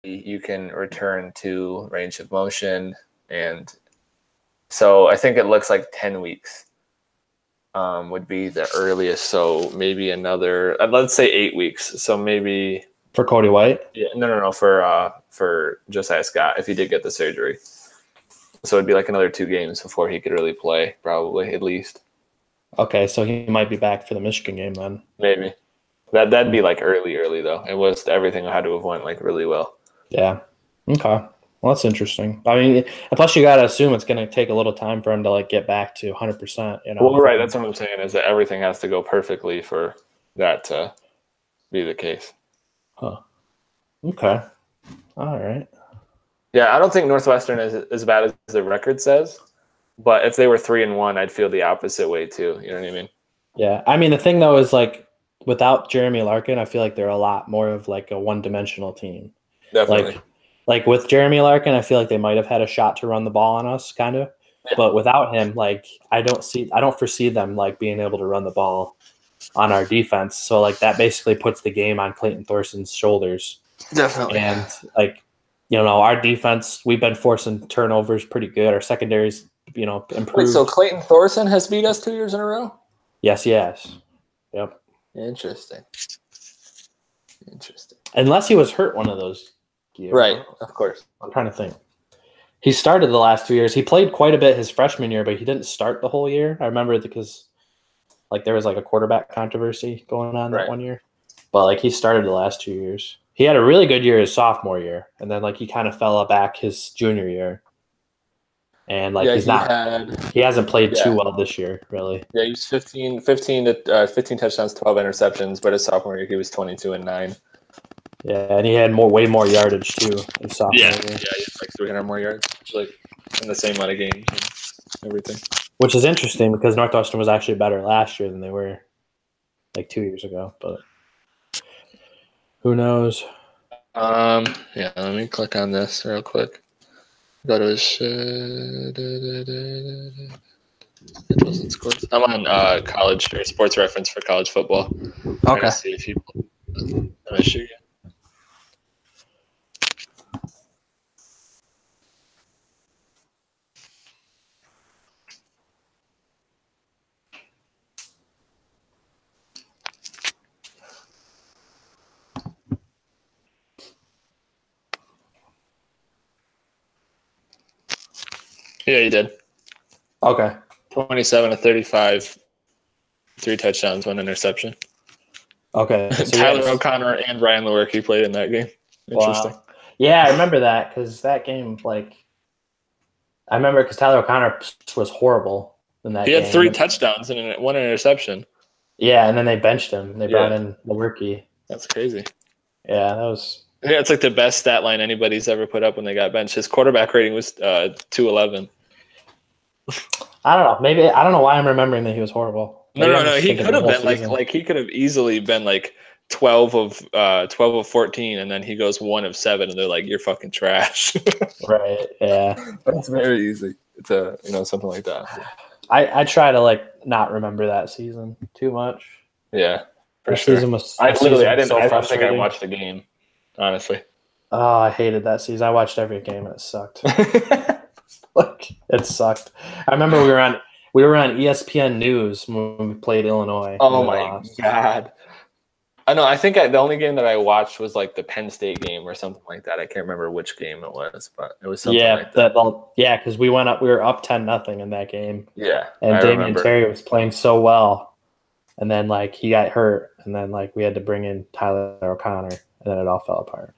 you can return to range of motion. And so I think it looks like 10 weeks would be the earliest. So maybe another, let's say 8 weeks. So maybe for Cody White. Yeah, no, for Josiah Scott if he did get the surgery. So it'd be like another 2 games before he could really play, probably at least. Okay, so he might be back for the Michigan game then. Maybe. That'd be like early though. It was everything had to have went like really well. Yeah. Okay. Well, that's interesting. I mean, plus you got to assume it's going to take a little time for him to like get back to 100%. You know. Well, right. That's what I'm saying is that everything has to go perfectly for that to be the case. Huh. Okay. All right. Yeah, I don't think Northwestern is as bad as the record says, but if they were 3-1, I'd feel the opposite way too. You know what I mean? Yeah. I mean, the thing though is like without Jeremy Larkin, I feel like they're a lot more of like a one-dimensional team. Definitely. Like with Jeremy Larkin, I feel like they might have had a shot to run the ball on us, kind of. Yeah. But without him, like I don't foresee them like being able to run the ball on our defense. So like that basically puts the game on Clayton Thorson's shoulders. Definitely. And like, you know, our defense, we've been forcing turnovers pretty good. Our secondaries, you know, improved. Wait, so Clayton Thorson has beat us 2 years in a row? Yes, he has. Yep. Interesting. Unless he was hurt one of those years. Right, of course. I'm trying to think. He started the last 2 years. He played quite a bit his freshman year, but he didn't start the whole year. I remember because like there was like a quarterback controversy going on that 1 year. But like he started the last 2 years. He had a really good year his sophomore year, and then like he kind of fell back his junior year. And like he hasn't played too well this year, really. Yeah, he was 15 touchdowns, 12 interceptions, but his sophomore year he was 22-9. Yeah, and he had way more yardage too in sophomore year. Yeah, he had like 300 more yards, like in the same amount of games and everything. Which is interesting because Northwestern was actually better last year than they were like 2 years ago, but who knows? Yeah, let me click on this real quick. Go to his scores. I'm on college or Sports Reference for college football. Okay. See if Michigan. Yeah, he did. Okay. 27-35, 3 touchdowns, 1 interception. Okay. So Tyler O'Connor and Ryan Lewerke played in that game. Interesting. Wow. Yeah, I remember that because that game, like, I remember because Tyler O'Connor was horrible in that game. He had 3 touchdowns and 1 interception. Yeah, and then they benched him. They brought in Lewerke. That's crazy. Yeah, that was. Yeah, it's like the best stat line anybody's ever put up when they got benched. His quarterback rating was 211. I don't know. Maybe I don't know why I'm remembering that he was horrible. No. He could have been like he could have easily been like 12 of 14, and then he goes 1 of 7, and they're like, "You're fucking trash." Right. Yeah. That's very easy. It's something like that. I try to like not remember that season too much. Yeah, for that sure. Season was. I don't think I watched the game, honestly. Oh, I hated that season. I watched every game and it sucked. Like it sucked. I remember we were on ESPN News when we played Illinois. Oh my god! I know. I think the only game that I watched was like the Penn State game or something like that. I can't remember which game it was, but it was something like that. Because we were up 10-0 in that game. Yeah, and Damian Terry was playing so well, and then like he got hurt, and then like we had to bring in Tyler O'Connor, and then it all fell apart.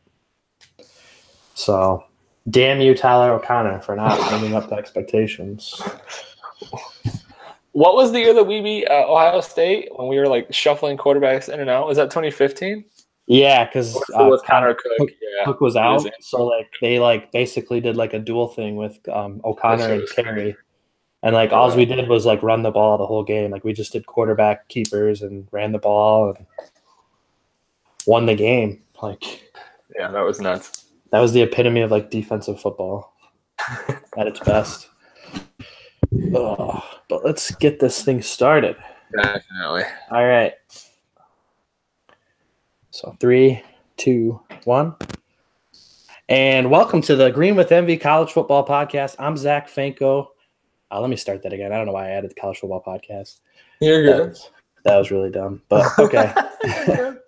So. Damn you, Tyler O'Connor, for not living up to expectations. What was the year that we beat Ohio State when we were like shuffling quarterbacks in and out? Was that 2015? Yeah, because Connor Cook. Cook was out, so like they like basically did like a dual thing with O'Connor and Terry, and like all we did was like run the ball the whole game. Like we just did quarterback keepers and ran the ball and won the game. Like, yeah, that was nuts. That was the epitome of like defensive football at its best. But let's get this thing started. Definitely. All right. So 3, 2, 1. And welcome to the Green with Envy College Football Podcast. I'm Zach Fanko. Let me start that again. I don't know why I added the College Football Podcast. You're good. That was really dumb, but okay. You're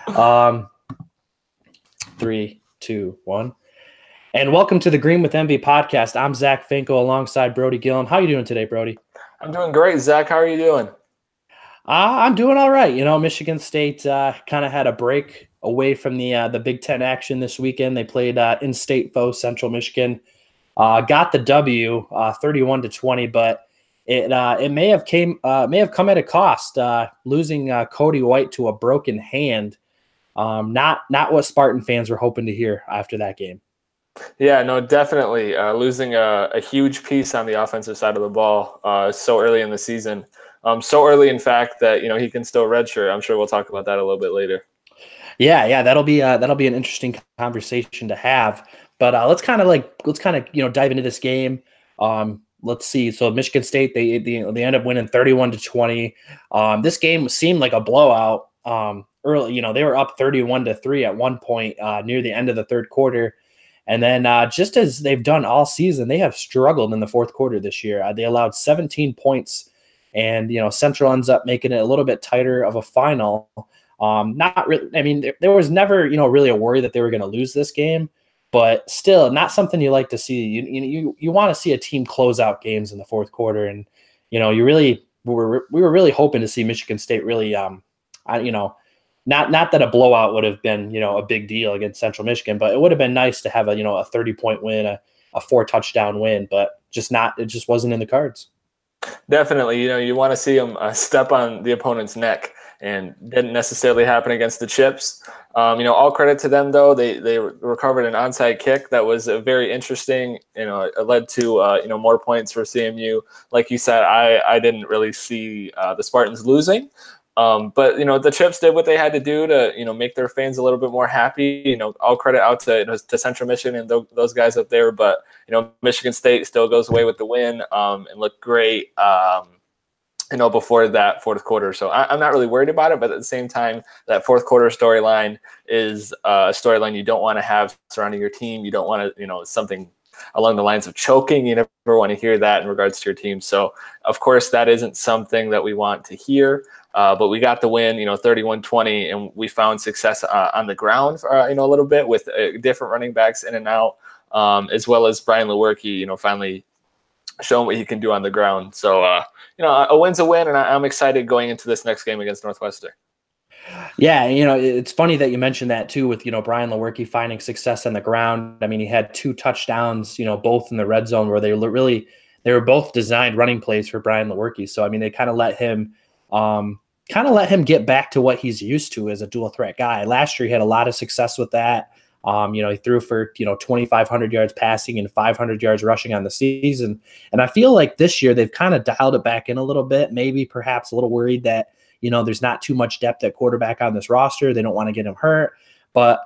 good. 3, 2, 1. And welcome to the Green with Envy Podcast. I'm Zach Fanko alongside Brodee Gillum. How are you doing today, Brodee? I'm doing great, Zach. How are you doing? I'm doing all right. You know, Michigan State kind of had a break away from the Big Ten action this weekend. They played in-state foe Central Michigan. Got the W, 31-20, but it may have come at a cost. Losing Cody White to a broken hand, not what Spartan fans were hoping to hear after that game. Yeah, no, definitely losing a huge piece on the offensive side of the ball so early in the season. So early, in fact, that he can still redshirt. I'm sure we'll talk about that a little bit later. Yeah, that'll be an interesting conversation to have. But let's kind of dive into this game. Let's see. So Michigan State they end up winning 31-20. This game seemed like a blowout. Early, they were up 31-3 at one point near the end of the third quarter. And then just as they've done all season, they have struggled in the fourth quarter this year. They allowed 17 points, and Central ends up making it a little bit tighter of a final. Not really. I mean, there was never really a worry that they were going to lose this game, but still not something you like to see. You want to see a team close out games in the fourth quarter, and we were really hoping to see Michigan State really Not that a blowout would have been, a big deal against Central Michigan, but it would have been nice to have a 30-point win, a 4-touchdown win, but it just wasn't in the cards. Definitely, you want to see them step on the opponent's neck, and didn't necessarily happen against the Chips. All credit to them though. They recovered an onside kick that was very interesting. It led to more points for CMU. Like you said, I didn't really see the Spartans losing. But the Chips did what they had to do to make their fans a little bit more happy. All credit out to Central Michigan and those guys up there. But Michigan State still goes away with the win and looked great. Before that fourth quarter. So I'm not really worried about it. But at the same time, that fourth quarter storyline is a storyline you don't want to have surrounding your team. You don't want to something along the lines of choking. You never want to hear that in regards to your team. So, of course, that isn't something that we want to hear. But we got the win, 31-20, and we found success on the ground, a little bit with different running backs in and out, as well as Brian Lewerke, finally showing what he can do on the ground. So, a win's a win, and I'm excited going into this next game against Northwestern. Yeah, it's funny that you mentioned that too with, Brian Lewerke finding success on the ground. I mean, he had 2 touchdowns, both in the red zone where they were both designed running plays for Brian Lewerke. So, I mean, they kind of let him get back to what he's used to as a dual threat guy. Last year, he had a lot of success with that. He threw for, 2,500 yards passing and 500 yards rushing on the season. And I feel like this year they've kind of dialed it back in a little bit, maybe perhaps a little worried that, there's not too much depth at quarterback on this roster. They don't want to get him hurt. But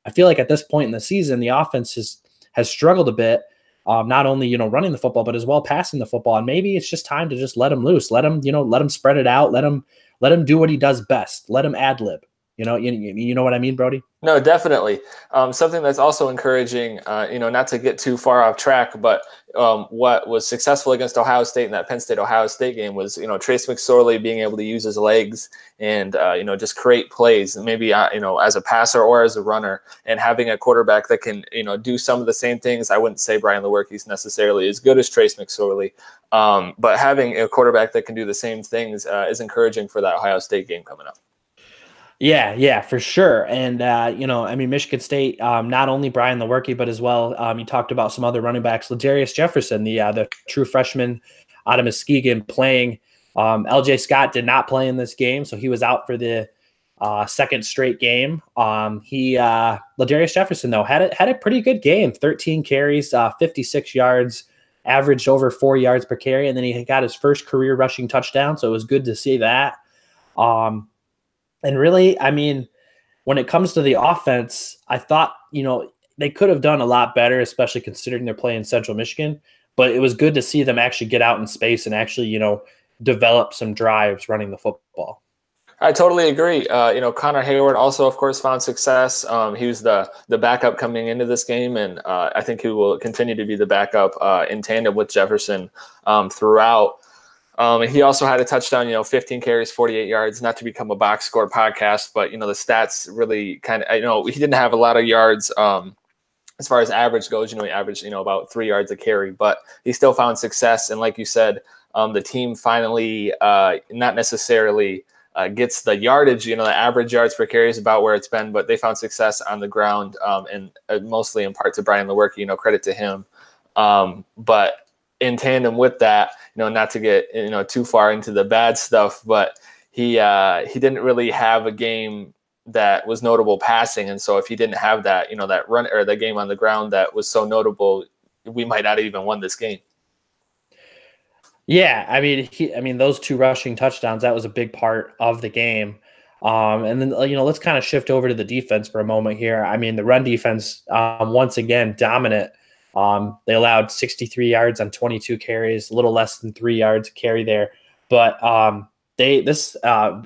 I feel like at this point in the season, the offense has struggled a bit, not only, running the football, but as well passing the football. And maybe it's just time to just let him loose. Let him spread it out. Let him do what he does best. Let him ad lib. You know what I mean, Brodee? No, definitely. Something that's also encouraging, not to get too far off track, but what was successful against Ohio State in that Penn State-Ohio State game was, Trace McSorley being able to use his legs and, just create plays, maybe, as a passer or as a runner, and having a quarterback that can, do some of the same things. I wouldn't say Brian Lewerke's necessarily as good as Trace McSorley, but having a quarterback that can do the same things is encouraging for that Ohio State game coming up. Yeah, for sure. And, Michigan State, not only Brian Lewerke, but as well, you talked about some other running backs, Ladarius Jefferson, the true freshman out of Muskegon playing. LJ Scott did not play in this game, so he was out for the second straight game. Ladarius Jefferson, though, had a pretty good game, 13 carries, 56 yards, averaged over 4 yards per carry, and then he got his first career rushing touchdown, so it was good to see that. And really, I mean, when it comes to the offense, I thought, they could have done a lot better, especially considering they're playing Central Michigan. But it was good to see them actually get out in space and actually, develop some drives running the football. I totally agree. Connor Hayward also, of course, found success. He was the backup coming into this game, and I think he will continue to be the backup in tandem with Jefferson throughout. And he also had a touchdown, 15 carries, 48 yards, not to become a box score podcast, but, the stats really kind of, he didn't have a lot of yards as far as average goes. He averaged, about 3 yards a carry, but he still found success. And like you said, the team finally not necessarily gets the yardage, the average yards per carry is about where it's been, but they found success on the ground and mostly in part to Brian Lewerke, credit to him. But in tandem with that, not to get, too far into the bad stuff, but he didn't really have a game that was notable passing. And so if he didn't have that, that run or the game on the ground that was so notable, we might not even won this game. Yeah, I mean, those 2 rushing touchdowns, that was a big part of the game. And then, let's kind of shift over to the defense for a moment here. I mean, the run defense, once again, dominant. They allowed 63 yards on 22 carries, a little less than 3 yards a carry there. But this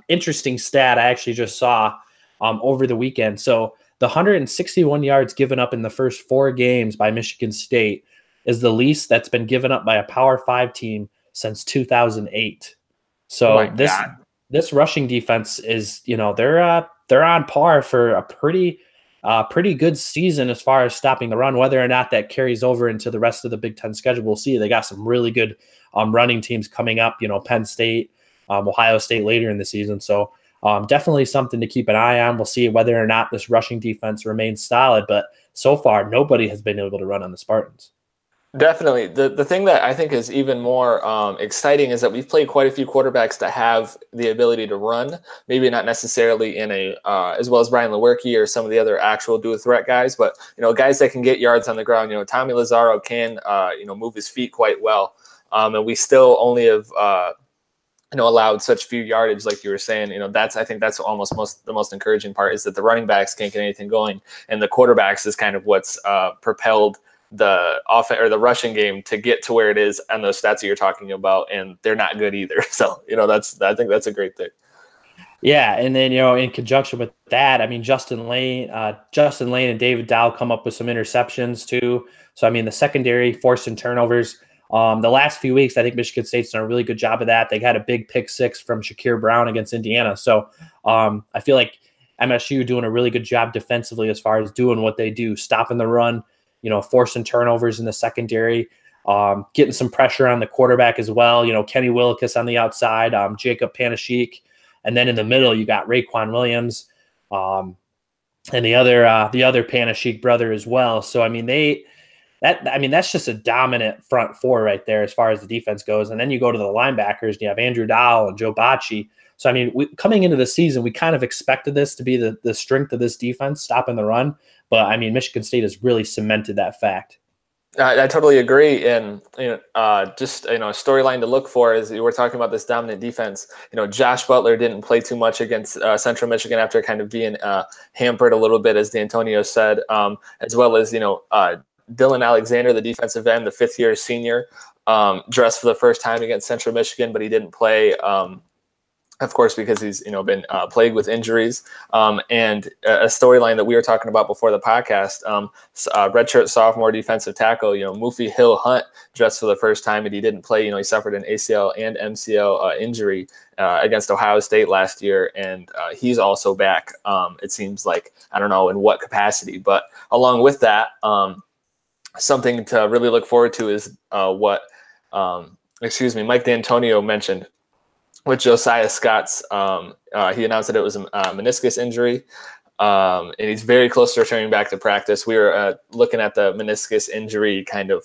interesting stat I actually just saw over the weekend. So the 161 yards given up in the first 4 games by Michigan State is the least that's been given up by a Power 5 team since 2008. So this rushing defense is, they're on par for a pretty good season as far as stopping the run. Whether or not that carries over into the rest of the Big Ten schedule, we'll see. They got some really good running teams coming up, Penn State, Ohio State later in the season. So definitely something to keep an eye on. We'll see whether or not this rushing defense remains solid, but so far nobody has been able to run on the Spartans. Definitely. The thing that I think is even more exciting is that we've played quite a few quarterbacks that have the ability to run, maybe not necessarily in a as well as Brian Lewerke or some of the other actual dual threat guys, but guys that can get yards on the ground. Tommy Lazzaro can move his feet quite well, and we still only have allowed such few yardage, like you were saying. I think that's almost the most encouraging part, is that the running backs can't get anything going, and the quarterbacks is kind of what's propelled the offense or the rushing game to get to where it is and those stats that you're talking about, and they're not good either. So, I think that's a great thing. Yeah, and then in conjunction with that, I mean, Justin Lane and David Dow come up with some interceptions too. So I mean, the secondary forcing turnovers. The last few weeks, I think Michigan State's done a really good job of that. They had a big pick 6 from Shakir Brown against Indiana. So I feel like MSU doing a really good job defensively as far as doing what they do, stopping the run, forcing turnovers in the secondary, getting some pressure on the quarterback as well. Kenny Willekes on the outside, Jacob Panashik, and then in the middle you got Raekwon Williams, and the other Panashik brother as well. So I mean that's just a dominant front 4 right there as far as the defense goes. And then you go to the linebackers, you have Andrew Dowell and Joe Bacci. So I mean, coming into the season, we kind of expected this to be the strength of this defense, stopping the run. But I mean, Michigan State has really cemented that fact. I totally agree, and just a storyline to look for is we're talking about this dominant defense. Josh Butler didn't play too much against Central Michigan after kind of being hampered a little bit, as D'Antonio said, as well as Dylan Alexander, the defensive end, the 5th-year senior, dressed for the first time against Central Michigan, but he didn't play. Of course, because he's been plagued with injuries, and a storyline that we were talking about before the podcast. Redshirt sophomore defensive tackle, Mufi Hill Hunt, dressed for the first time, and he didn't play. He suffered an ACL and MCL injury against Ohio State last year, and he's also back. It seems like, I don't know in what capacity, but along with that, something to really look forward to is what Mike D'Antonio mentioned with Josiah Scott's. He announced that it was a meniscus injury, and he's very close to returning back to practice. We were looking at the meniscus injury kind of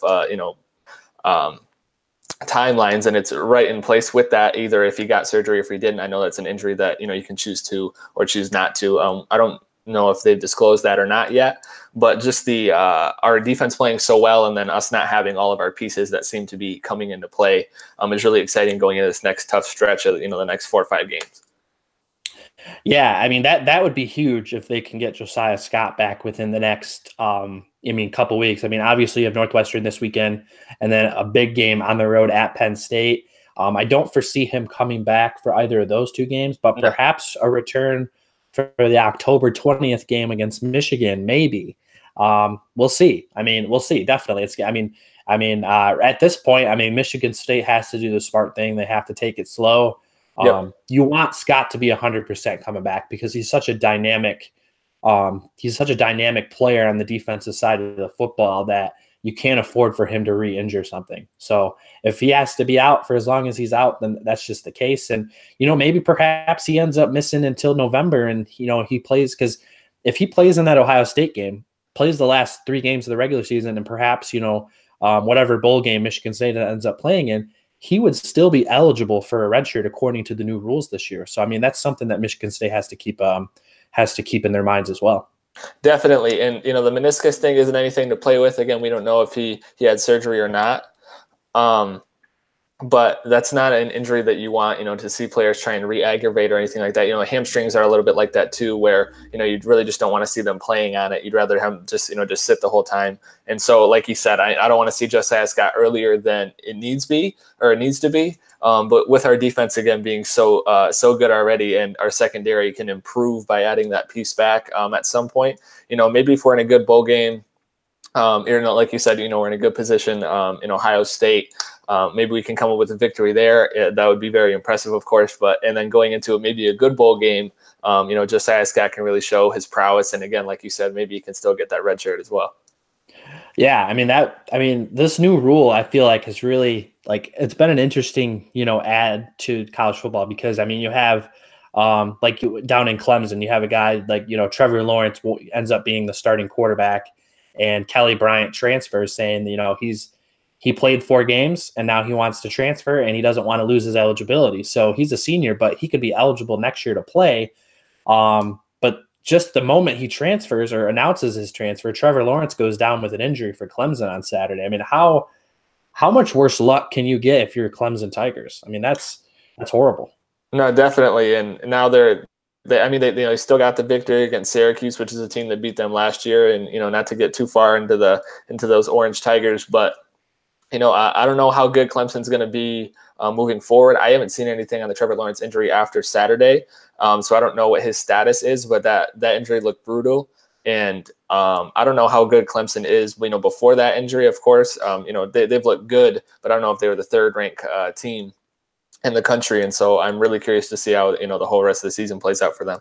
timelines, and it's right in place with that, either if he got surgery or if he didn't. I know that's an injury that you can choose to or choose not to. I don't know if they've disclosed that or not yet, but just the our defense playing so well, and then us not having all of our pieces that seem to be coming into play is really exciting going into this next tough stretch of the next 4 or 5 games. Yeah, I mean that would be huge if they can get Josiah Scott back within the next couple weeks. I mean, obviously you have Northwestern this weekend, and then a big game on the road at Penn State. I don't foresee him coming back for either of those 2 games, but perhaps a return for the October 20th game against Michigan, maybe. We'll see. I mean, we'll see. Definitely. At this point, I mean, Michigan State has to do the smart thing. They have to take it slow. You want Scott to be 100% coming back because he's such a dynamic player on the defensive side of the football that you can't afford for him to re-injure something. So if he has to be out for as long as he's out, then that's just the case. And, maybe perhaps he ends up missing until November and, he plays, because if he plays in that Ohio State game, plays the last 3 games of the regular season, and perhaps, whatever bowl game Michigan State ends up playing in, he would still be eligible for a redshirt according to the new rules this year. So, I mean, that's something that Michigan State has to keep in their minds as well. Definitely. And, the meniscus thing isn't anything to play with. Again, we don't know if he had surgery or not. But that's not an injury that you want, to see players try and re-aggravate or anything like that. Hamstrings are a little bit like that too, where, you really just don't want to see them playing on it. You'd rather have them just sit the whole time. And so, like you said, I don't want to see Josiah Scott earlier than it needs to be. But with our defense, again, being so good already, and our secondary can improve by adding that piece back at some point, maybe if we're in a good bowl game, like you said, we're in a good position in Ohio State. Maybe we can come up with a victory there. That would be very impressive, of course. And then going into maybe a good bowl game, Josiah Scott can really show his prowess. And again, like you said, maybe he can still get that red shirt as well. Yeah, this new rule, I feel like has really it's been an interesting, add to college football because you have down in Clemson, you have a guy like, Trevor Lawrence ends up being the starting quarterback, and Kelly Bryant transfers saying, he played 4 games and now he wants to transfer and he doesn't want to lose his eligibility. So he's a senior, but he could be eligible next year to play. But just the moment he transfers or announces his transfer, Trevor Lawrence goes down with an injury for Clemson on Saturday. I mean, how much worse luck can you get if you're Clemson Tigers? I mean, that's horrible. No, definitely. And now they still got the victory against Syracuse, which is a team that beat them last year. And, not to get too far into those Orange Tigers, but I don't know how good Clemson's going to be moving forward. I haven't seen anything on the Trevor Lawrence injury after Saturday, so I don't know what his status is, but that injury looked brutal. And I don't know how good Clemson is, before that injury, of course. They've looked good, but I don't know if they were the 3rd-ranked team in the country. And so I'm really curious to see how, the whole rest of the season plays out for them.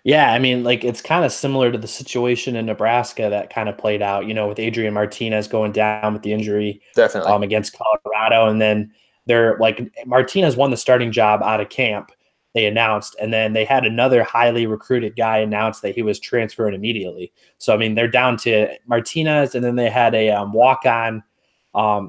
Yeah, it's kind of similar to the situation in Nebraska that kind of played out, with Adrian Martinez going down with the injury against Colorado. And then Martinez won the starting job out of camp, they announced, and then they had another highly recruited guy announce that he was transferring immediately. So, they're down to Martinez, and then they had a walk-on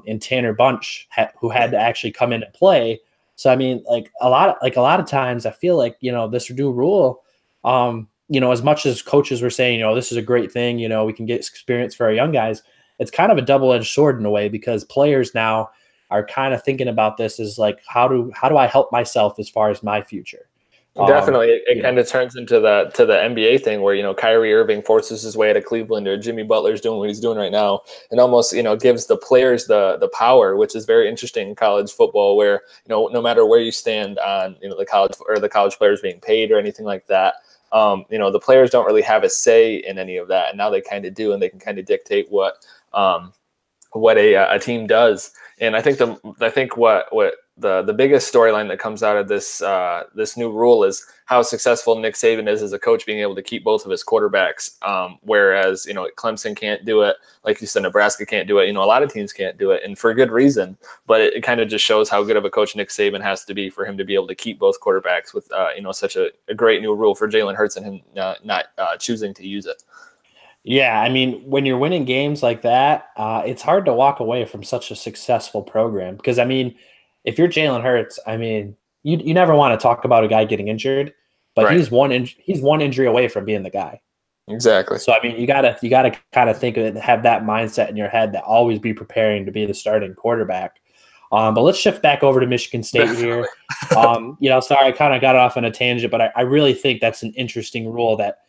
in Tanner Bunch who had to actually come in and play. So, a lot of times I feel like, this new rule, as much as coaches were saying, this is a great thing, we can get experience for our young guys, it's kind of a double-edged sword in a way because players now are kind of thinking about this as how do I help myself as far as my future? Definitely. It kind of turns into the NBA thing where, Kyrie Irving forces his way out of Cleveland, or Jimmy Butler's doing what he's doing right now, and almost, gives the players the power, which is very interesting in college football where, no matter where you stand on, the college players being paid or anything like that, the players don't really have a say in any of that. And now they kind of do, and they can kind of dictate what a team does. And I think what the biggest storyline that comes out of this new rule is how successful Nick Saban is as a coach, being able to keep both of his quarterbacks. Whereas, Clemson can't do it. Like you said, Nebraska can't do it. A lot of teams can't do it, and for good reason. But it kind of just shows how good of a coach Nick Saban has to be for him to be able to keep both quarterbacks with, such a great new rule for Jalen Hurts and him not choosing to use it. Yeah, when you're winning games like that, it's hard to walk away from such a successful program because, if you're Jalen Hurts, you never want to talk about a guy getting injured, but right. he's one injury away from being the guy. Exactly. So you gotta kind of think of it and have that mindset in your head that always be preparing to be the starting quarterback. But let's shift back over to Michigan State here. Sorry, I kind of got off on a tangent, but I really think that's an interesting rule that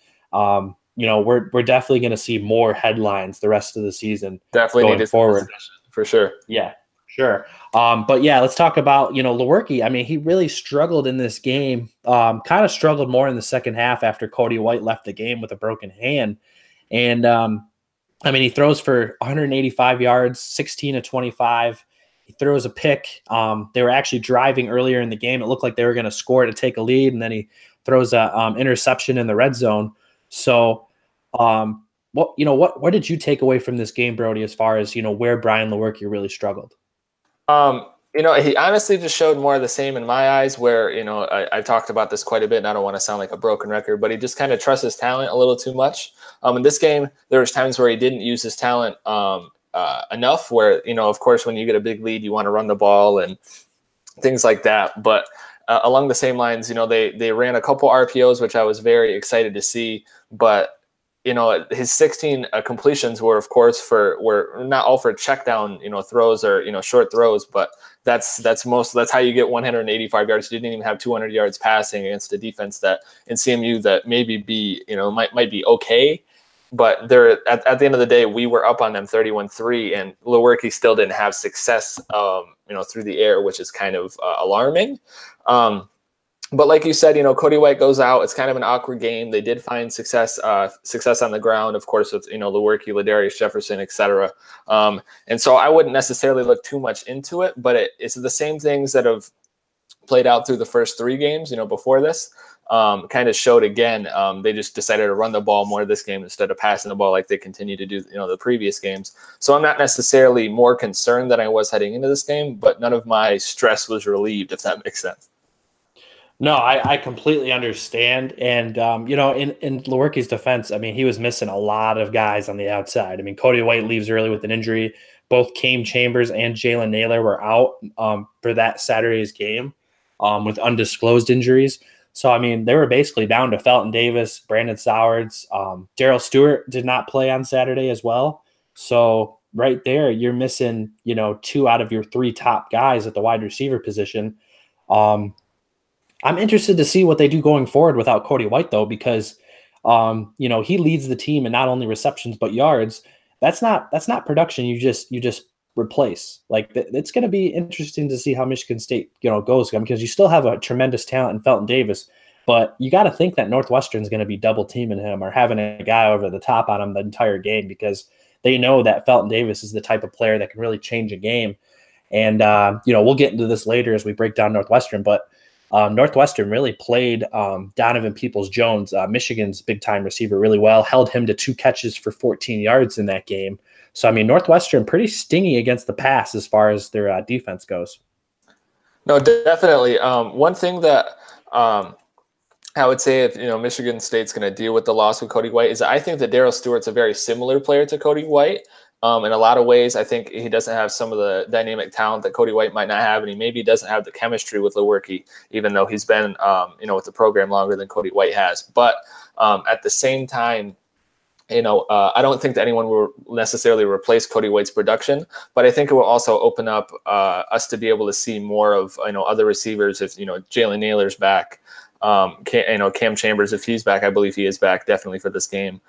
we're definitely going to see more headlines the rest of the season definitely going forward for sure. Yeah. Sure. But yeah, let's talk about, Lewerke. I mean, he really struggled in this game, kind of struggled more in the second half after Cody White left the game with a broken hand. And, I mean, he throws for 185 yards, 16 to 25. He throws a pick. They were actually driving earlier in the game. It looked like they were going to score to take a lead, and then he throws a interception in the red zone. So, what did you take away from this game, Brodee, as far as where Brian Lewerke really struggled? He honestly just showed more of the same in my eyes where, I talked about this quite a bit and I don't want to sound like a broken record, but he just kind of trusts his talent a little too much. In this game, there was times where he didn't use his talent enough where, of course, when you get a big lead, you want to run the ball and things like that. But along the same lines, they ran a couple RPOs, which I was very excited to see, but his 16 completions were, of course, were not all for check down, throws or, short throws, but that's how you get 185 yards. He didn't even have 200 yards passing against a defense that in CMU that maybe might be okay. But at the end of the day, we were up on them 31-3, and Lewerke still didn't have success, through the air, which is kind of alarming. But like you said, Cody White goes out. It's kind of an awkward game. They did find success on the ground, of course, with Lewerke, Ladarius Jefferson, etc. And so I wouldn't necessarily look too much into it, but it's the same things that have played out through the first 3 games, before this. Kind of showed again. They just decided to run the ball more this game instead of passing the ball like they continue to do, the previous games. So I'm not necessarily more concerned than I was heading into this game, but none of my stress was relieved, if that makes sense. No, I completely understand. And, in Lewerke's defense, I mean, he was missing a lot of guys on the outside. I mean, Cody White leaves early with an injury. Both Cam Chambers and Jalen Naylor were out for that Saturday's game with undisclosed injuries. So, I mean, they were basically down to Felton Davis, Brandon Sowards. Darrell Stewart did not play on Saturday as well. So right there, you're missing, 2 out of your 3 top guys at the wide receiver position. I'm interested to see what they do going forward without Cody White, though, because, he leads the team in not only receptions but yards. That's not production. You just replace. Like, it's going to be interesting to see how Michigan State goes, because you still have a tremendous talent in Felton Davis, but you got to think that Northwestern's going to be double teaming him or having a guy over the top on him the entire game, because they know that Felton Davis is the type of player that can really change a game. And we'll get into this later as we break down Northwestern, but Northwestern really played Donovan Peoples-Jones, Michigan's big-time receiver, really well, held him to 2 catches for 14 yards in that game. So, I mean, Northwestern pretty stingy against the pass as far as their defense goes. No, definitely. One thing that I would say if Michigan State's going to deal with the loss of Cody White is I think that Darrell Stewart's a very similar player to Cody White. In a lot of ways, I think he doesn't have some of the dynamic talent that Cody White might not have, and he maybe doesn't have the chemistry with Lewerke, even though he's been, with the program longer than Cody White has. But at the same time, I don't think that anyone will necessarily replace Cody White's production, but I think it will also open up us to be able to see more of, other receivers. If, Jalen Naylor's back, Cam Chambers, if he's back, I believe he is back definitely for this game.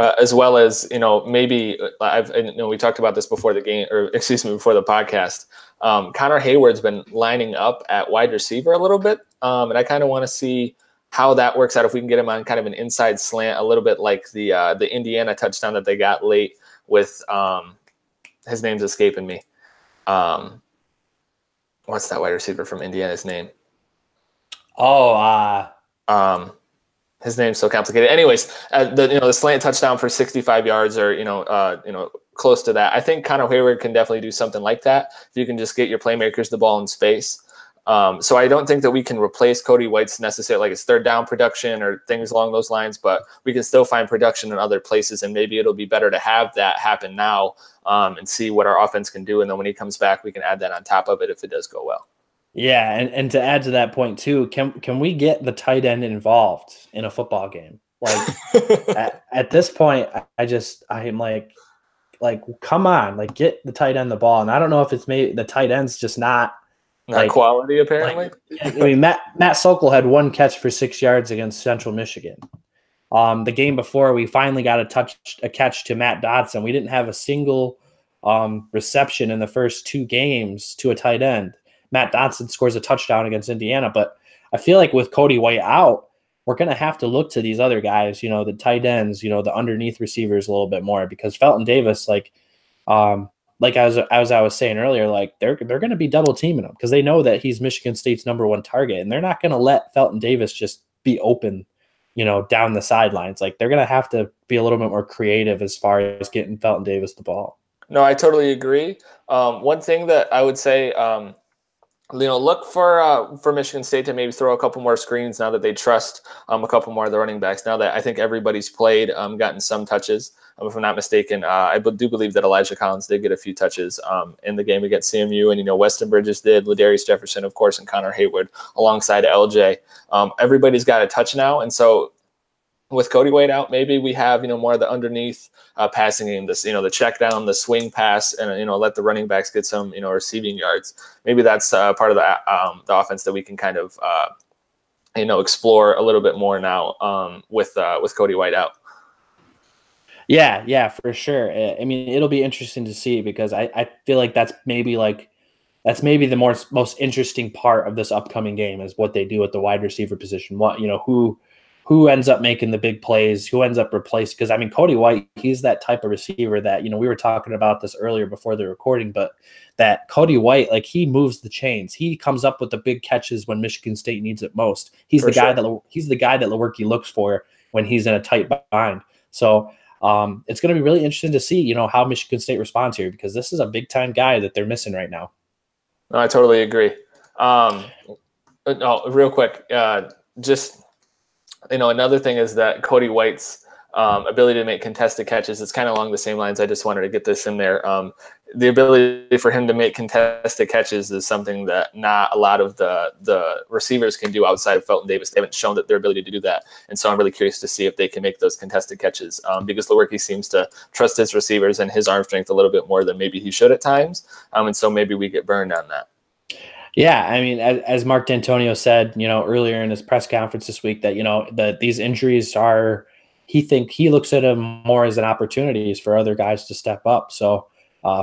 As well as, maybe we talked about this before the game, or before the podcast. Connor Hayward's been lining up at wide receiver a little bit. And I kind of want to see how that works out. If we can get him on kind of an inside slant, a little bit like the Indiana touchdown that they got late with, his name's escaping me. What's that wide receiver from Indiana's name? His name's so complicated. Anyways, the slant touchdown for 65 yards or, close to that. I think Connor Hayward can definitely do something like that if you can just get your playmakers the ball in space. So I don't think that we can replace Cody White's necessarily like his third down production or things along those lines, but we can still find production in other places, and maybe it'll be better to have that happen now and see what our offense can do. And then when he comes back, we can add that on top of it if it does go well. Yeah, and to add to that point too, can we get the tight end involved in a football game? Like at this point, I'm like, come on, like get the tight end the ball. And I don't know if it's maybe the tight end's just not quality apparently. I mean, Matt Sokol had 1 catch for 6 yards against Central Michigan. The game before, we finally got a catch to Matt Dodson. We didn't have a single reception in the first 2 games to a tight end. Matt Dotson scores a touchdown against Indiana, but I feel like with Cody White out, we're going to have to look to these other guys, the tight ends, the underneath receivers a little bit more, because Felton Davis, as I was saying earlier, like they're going to be double teaming him because they know that he's Michigan State's #1 target, and they're not going to let Felton Davis just be open, down the sidelines. Like they're going to have to be a little bit more creative as far as getting Felton Davis the ball. No, I totally agree. One thing that I would say, look for Michigan State to maybe throw a couple more screens now that they trust a couple more of the running backs. Now that I think everybody's played, gotten some touches. If I'm not mistaken, I do believe that Elijah Collins did get a few touches in the game against CMU, and Weston Bridges did, Ladarius Jefferson, of course, and Connor Haywood alongside LJ. Everybody's got a touch now, and so with Cody White out, maybe we have more of the underneath passing game, this the check down, the swing pass, and let the running backs get some receiving yards. Maybe that's part of the offense that we can kind of explore a little bit more now with Cody White out. Yeah, for sure. I mean, it'll be interesting to see because I feel like that's maybe the most interesting part of this upcoming game is what they do at the wide receiver position. What who ends up making the big plays, who ends up replaced. Because, I mean, Cody White, he's that type of receiver that, we were talking about this earlier before the recording, but that Cody White, like he moves the chains. He comes up with the big catches when Michigan State needs it most. He's the guy that Lewerke looks for when he's in a tight bind. So it's going to be really interesting to see, how Michigan State responds here because this is a big-time guy that they're missing right now. No, I totally agree. Real quick, another thing is that Cody White's ability to make contested catches, it's kind of along the same lines. I just wanted to get this in there. The ability for him to make contested catches is something that not a lot of the receivers can do outside of Felton Davis. They haven't shown that their ability to do that. And so I'm really curious to see if they can make those contested catches because Lewerke seems to trust his receivers and his arm strength a little bit more than maybe he should at times. And so maybe we get burned on that. Yeah, I mean, as Mark D'Antonio said, earlier in his press conference this week, that that these injuries are, he looks at them more as an opportunities for other guys to step up. So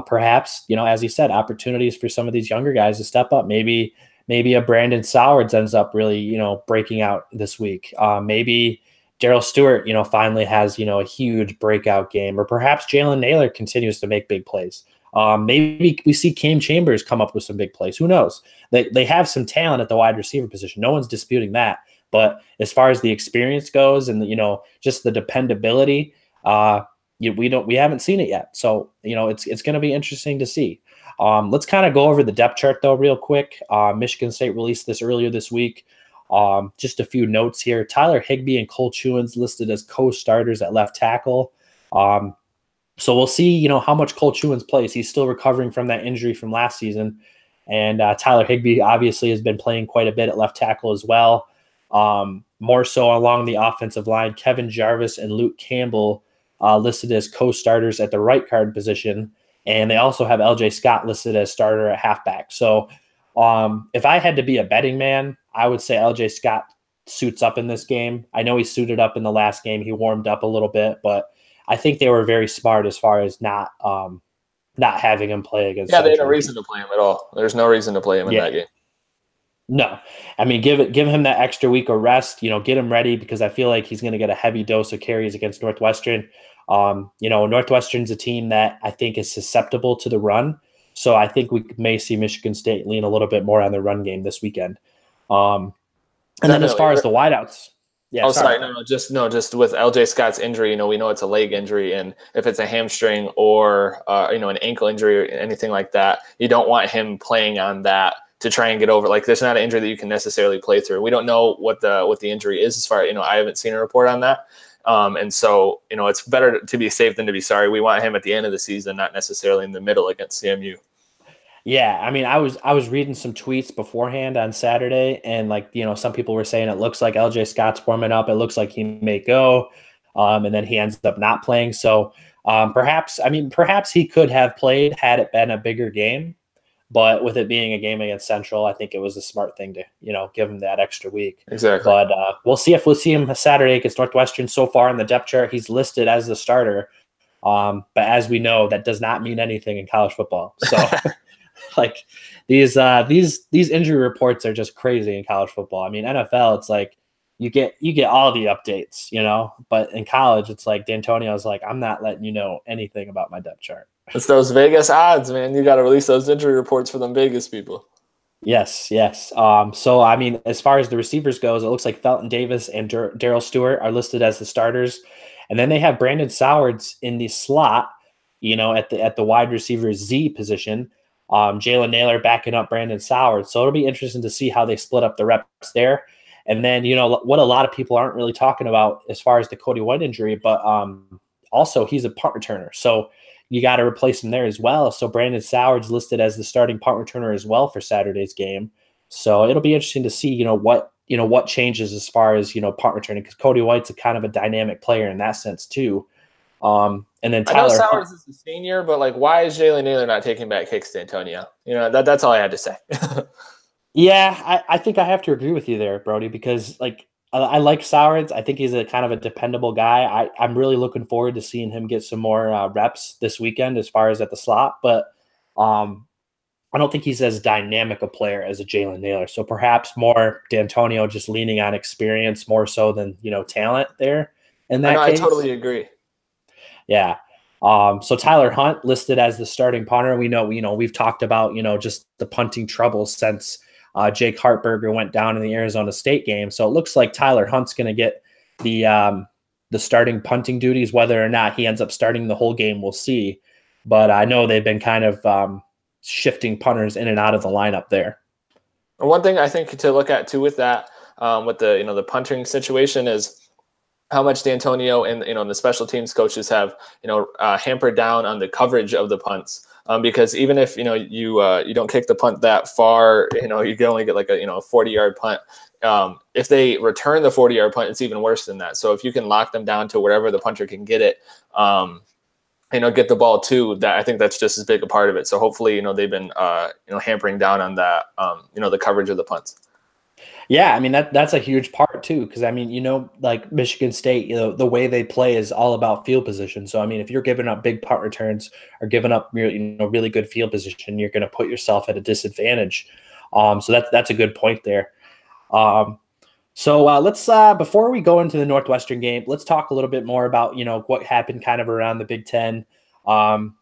perhaps, as he said, opportunities for some of these younger guys to step up. Maybe a Brandon Sowards ends up really, breaking out this week. Maybe Darrell Stewart, finally has a huge breakout game, or perhaps Jalen Naylor continues to make big plays. Maybe we see Cam Chambers come up with some big plays. Who knows? They have some talent at the wide receiver position. No one's disputing that. But as far as the experience goes and just the dependability, we haven't seen it yet. So it's going to be interesting to see. Let's kind of go over the depth chart though real quick. Michigan State released this earlier this week. Just a few notes here. Tyler Higbee and Cole Chewins listed as co-starters at left tackle. So we'll see, how much Cole Chewins plays. He's still recovering from that injury from last season. And Tyler Higbee obviously has been playing quite a bit at left tackle as well. More so along the offensive line, Kevin Jarvis and Luke Campbell listed as co-starters at the right guard position. And they also have LJ Scott listed as starter at halfback. So if I had to be a betting man, I would say LJ Scott suits up in this game. I know he suited up in the last game. He warmed up a little bit, but I think they were very smart as far as not having him play against. Yeah, they had no reason to play him at all. There's no reason to play him in that game. No, I mean give him that extra week of rest. Get him ready because I feel like he's going to get a heavy dose of carries against Northwestern. Northwestern's a team that I think is susceptible to the run, so I think we may see Michigan State lean a little bit more on the run game this weekend. And then as far as the wideouts. Yeah, just with LJ Scott's injury, we know it's a leg injury, and if it's a hamstring or an ankle injury or anything like that, you don't want him playing on that to try and get over. Like, there's not an injury that you can necessarily play through. We don't know what the injury is as far I haven't seen a report on that, and so it's better to be safe than to be sorry. We want him at the end of the season, not necessarily in the middle against CMU. Yeah, I mean, I was reading some tweets beforehand on Saturday, and some people were saying it looks like LJ Scott's warming up. It looks like he may go, and then he ends up not playing. So perhaps he could have played had it been a bigger game, but with it being a game against Central, I think it was a smart thing to give him that extra week. Exactly. But we'll see him Saturday against Northwestern. So far in the depth chart, he's listed as the starter. But as we know, that does not mean anything in college football. So like these injury reports are just crazy in college football. I mean, NFL, it's like you get all the updates, but in college, it's like D'Antonio's like, I'm not letting you know anything about my depth chart. It's those Vegas odds, man. You got to release those injury reports for them Vegas people. Yes. So, I mean, as far as the receivers goes, it looks like Felton Davis and Darrell Stewart are listed as the starters. And then they have Brandon Sowards in the slot, at the wide receiver Z position. Jalen Naylor backing up Brandon Sowards. So it'll be interesting to see how they split up the reps there. And then, what a lot of people aren't really talking about as far as the Cody White injury, but also he's a punt returner. So you got to replace him there as well. So Brandon Sowards listed as the starting punt returner as well for Saturday's game. So it'll be interesting to see, what changes as far as, punt returning, because Cody White's a kind of a dynamic player in that sense too. And then Tyler, I know Sowards is a senior, but like, why is Jalen Naylor not taking back kicks to Antonio? That's all I had to say. Yeah, I think I have to agree with you there, Brodee, because like I like Sowards. I think he's a kind of a dependable guy. I'm really looking forward to seeing him get some more reps this weekend as far as at the slot, but I don't think he's as dynamic a player as a Jalen Naylor. So perhaps more D'Antonio just leaning on experience more so than, talent there in that case. I totally agree. Yeah. So Tyler Hunt listed as the starting punter. We know, we've talked about, just the punting troubles since Jake Hartberger went down in the Arizona State game. So it looks like Tyler Hunt's going to get the starting punting duties. Whether or not he ends up starting the whole game, we'll see. But I know they've been kind of shifting punters in and out of the lineup there. One thing I think to look at too with that, with the punting situation is how much D'Antonio and the special teams coaches have hampered down on the coverage of the punts. Because even if you don't kick the punt that far, you can only get like a 40-yard punt. If they return the 40-yard punt, it's even worse than that. So if you can lock them down to wherever the punter can get it, get the ball too, that I think that's just as big a part of it. So hopefully, they've been hampering down on that, the coverage of the punts. Yeah, I mean that's a huge part too, because I mean like Michigan State, the way they play is all about field position. So I mean, if you're giving up big punt returns or giving up really good field position, you're going to put yourself at a disadvantage. So that's a good point there. So let's before we go into the Northwestern game, let's talk a little bit more about what happened kind of around the Big Ten, kind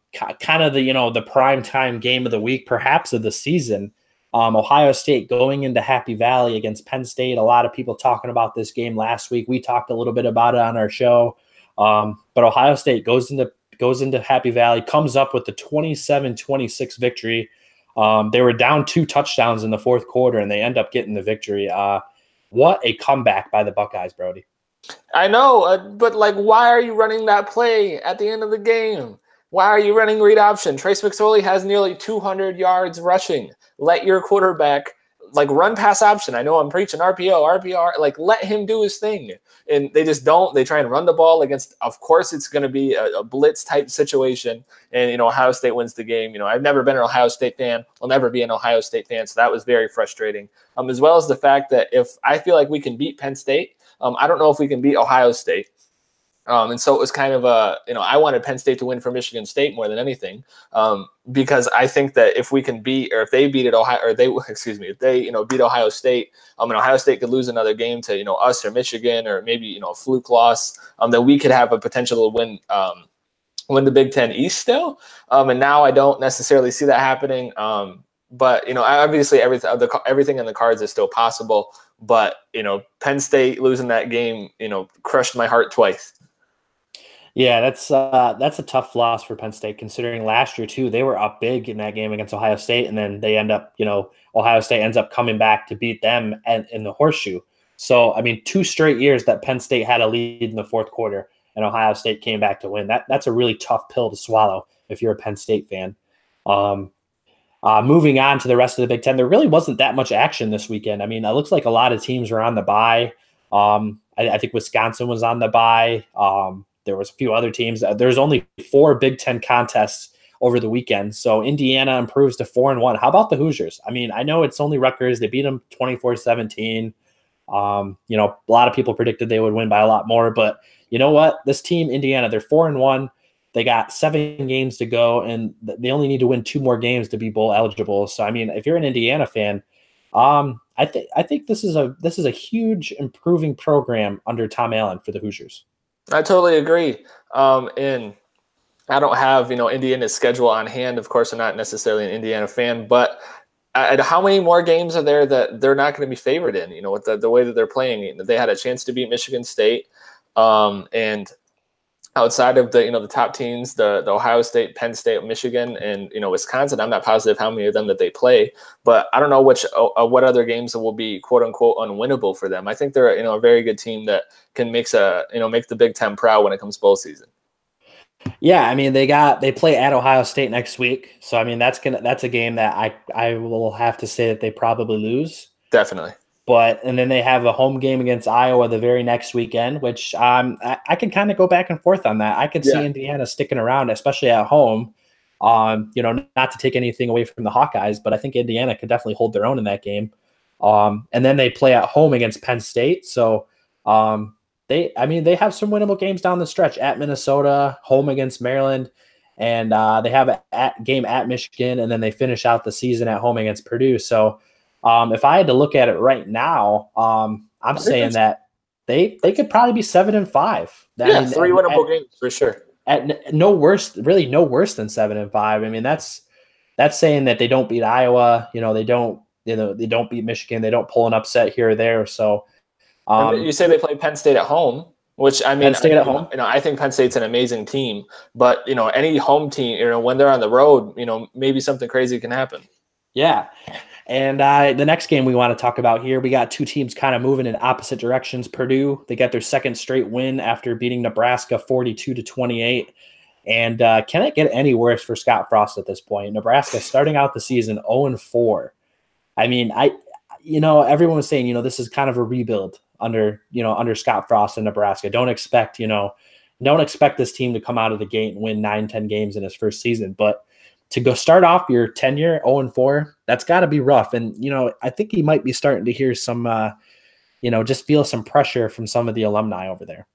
of the prime time game of the week, perhaps of the season. Ohio State going into Happy Valley against Penn State. A lot of people talking about this game last week. We talked a little bit about it on our show. But Ohio State goes into Happy Valley, comes up with the 27-26 victory. They were down 2 touchdowns in the fourth quarter, and they end up getting the victory. What a comeback by the Buckeyes, Brodee. I know, but like, why are you running that play at the end of the game? Why are you running read option? Trace McSorley has nearly 200 yards rushing. Let your quarterback run pass option. I know I'm preaching RPR, let him do his thing. And they just don't. They try and run the ball against, of course, it's going to be a blitz type situation. And, Ohio State wins the game. I've never been an Ohio State fan. I'll never be an Ohio State fan. So that was very frustrating. As well as the fact that if I feel like we can beat Penn State, I don't know if we can beat Ohio State. And so it was kind of I wanted Penn State to win for Michigan State more than anything, because I think that if we can beat, or if they beat if they beat Ohio State, and Ohio State could lose another game to us or Michigan, or maybe a fluke loss, then we could have a potential to win the Big Ten East still. And now I don't necessarily see that happening. But obviously everything in the cards is still possible. But Penn State losing that game crushed my heart twice. Yeah, that's a tough loss for Penn State, considering last year too they were up big in that game against Ohio State, and then they end up Ohio State ends up coming back to beat them in the horseshoe. So I mean, 2 straight years that Penn State had a lead in the fourth quarter, and Ohio State came back to win. That's a really tough pill to swallow if you're a Penn State fan. Moving on to the rest of the Big Ten, there really wasn't that much action this weekend. I mean, it looks like a lot of teams were on the bye. I think Wisconsin was on the bye. There was a few other teams. There's only 4 Big Ten contests over the weekend. So Indiana improves to 4-1. How about the Hoosiers? I mean, I know it's only Rutgers. They beat them 24-17. A lot of people predicted they would win by a lot more. But you know what? This team, Indiana, they're 4-1. They got 7 games to go, and they only need to win 2 more games to be bowl eligible. So, I mean, if you're an Indiana fan, I think this is a huge improving program under Tom Allen for the Hoosiers. I totally agree. And I don't have, Indiana's schedule on hand. Of course, I'm not necessarily an Indiana fan, but how many more games are there that they're not going to be favored in? With the way that they're playing, they had a chance to beat Michigan State, and outside of the top teams, the Ohio State, Penn State, Michigan, and Wisconsin, I'm not positive how many of them that they play, but I don't know what other games will be quote unquote unwinnable for them. I think they're a very good team that can make the Big Ten proud when it comes bowl season. Yeah, I mean they play at Ohio State next week, so I mean that's a game that I will have to say that they probably lose. Definitely. And then they have a home game against Iowa the very next weekend, which I can kind of go back and forth on that. I could see Indiana sticking around, especially at home. Not to take anything away from the Hawkeyes, but I think Indiana could definitely hold their own in that game. And then they play at home against Penn State, so they have some winnable games down the stretch at Minnesota, home against Maryland, and they have a game at Michigan, and then they finish out the season at home against Purdue. So if I had to look at it right now, I'm saying that they could probably be 7-5. 3 winnable games for sure. At no worse than 7-5. I mean, that's saying that they don't beat Iowa. They don't beat Michigan. They don't pull an upset here or there. So you say they play Penn State at home, which I mean, Penn State at home. I think Penn State's an amazing team, but any home team, when they're on the road, maybe something crazy can happen. Yeah. And the next game we want to talk about here, we got 2 teams kind of moving in opposite directions. Purdue, they got their second straight win after beating Nebraska 42-28. And can it get any worse for Scott Frost at this point? Nebraska starting out the season 0-4. I mean, everyone was saying, this is kind of a rebuild under Scott Frost in Nebraska. Don't expect this team to come out of the gate and win 9-10 games in his first season, but to go start off your tenure 0-4, that's got to be rough. And, I think he might be starting to hear some, just feel some pressure from some of the alumni over there.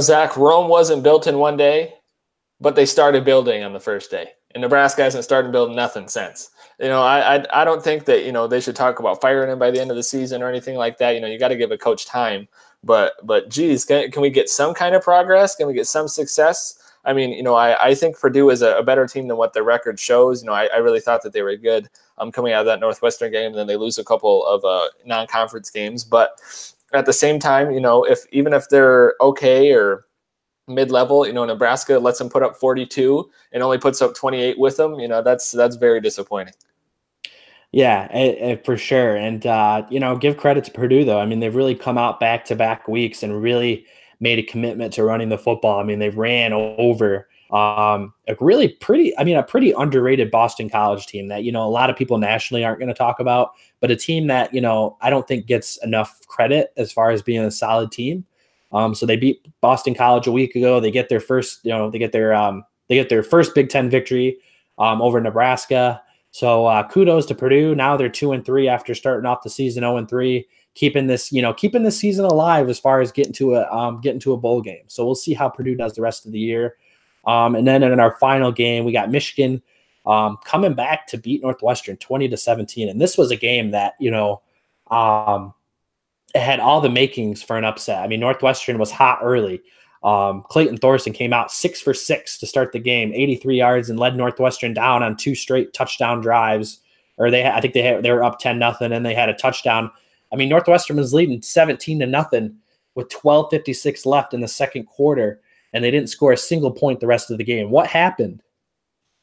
Zach, Rome wasn't built in one day, but they started building on the first day. And Nebraska hasn't started building nothing since. I don't think that, they should talk about firing him by the end of the season or anything like that. You got to give a coach time. But geez, can we get some kind of progress? Can we get some success? I mean, I think Purdue is a better team than what their record shows. I really thought that they were good coming out of that Northwestern game, and then they lose a couple of non-conference games. But at the same time, even if they're okay or mid-level, Nebraska lets them put up 42 and only puts up 28 with them. That's very disappointing. Yeah, for sure. And, give credit to Purdue, though. I mean, they've really come out back-to-back weeks and really made a commitment to running the football. I mean, they ran over a pretty underrated Boston College team that, a lot of people nationally aren't going to talk about, but a team that, I don't think gets enough credit as far as being a solid team. So they beat Boston College a week ago. They get their first, they get their first Big Ten victory over Nebraska. So kudos to Purdue. Now they're 2-3 after starting off the season 0-3. Keeping this season alive as far as getting to a bowl game. So we'll see how Purdue does the rest of the year. And then in our final game, we got Michigan coming back to beat Northwestern 20-17. And this was a game that, it had all the makings for an upset. I mean, Northwestern was hot early. Clayton Thorson came out 6 for 6 to start the game, 83 yards, and led Northwestern down on 2 straight touchdown drives. Or they were up 10-0, and they had a touchdown. I mean, Northwestern was leading 17-0 with 12:56 left in the second quarter, and they didn't score a single point the rest of the game. What happened?